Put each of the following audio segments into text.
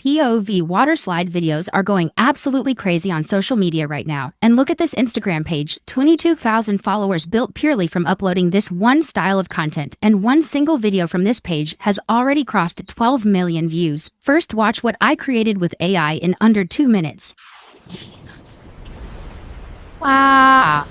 POV Waterslide videos are going absolutely crazy on social media right now. And look at this Instagram page, 22,000 followers built purely from uploading this one style of content. And one single video from this page has already crossed 12 million views. First, watch what I created with AI in under 2 minutes. Wow.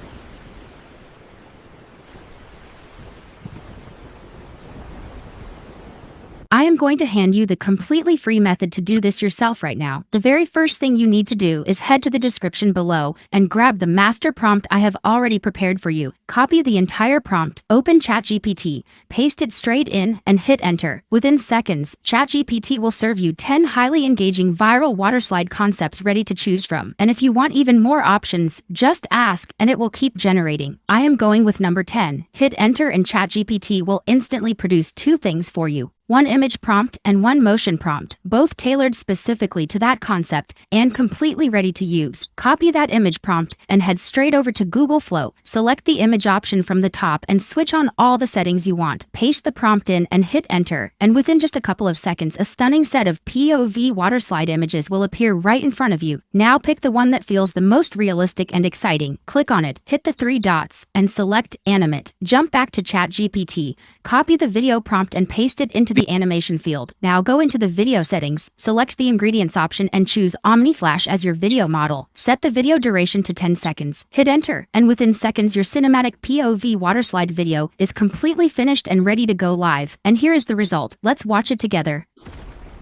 I am going to hand you the completely free method to do this yourself right now. The very first thing you need to do is head to the description below and grab the master prompt I have already prepared for you. Copy the entire prompt, open ChatGPT, paste it straight in, and hit enter. Within seconds, ChatGPT will serve you 10 highly engaging viral waterslide concepts ready to choose from. And if you want even more options, just ask and it will keep generating. I am going with number 10. Hit enter and ChatGPT will instantly produce two things for you. One image prompt and one motion prompt, both tailored specifically to that concept and completely ready to use. Copy that image prompt and head straight over to Google Flow. Select the image option from the top and switch on all the settings you want. Paste the prompt in and hit enter, and within just a couple of seconds, a stunning set of POV waterslide images will appear right in front of you. Now pick the one that feels the most realistic and exciting. Click on it, hit the three dots, and select Animate. Jump back to ChatGPT, copy the video prompt and paste it into the animation field. Now go into the video settings, select the ingredients option and choose OmniFlash as your video model. Set the video duration to 10 seconds. Hit enter, and within seconds your cinematic POV waterslide video is completely finished and ready to go live. And here is the result. Let's watch it together.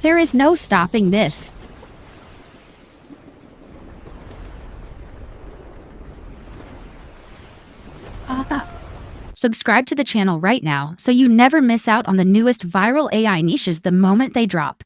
There is no stopping this. Subscribe to the channel right now so you never miss out on the newest viral AI niches the moment they drop.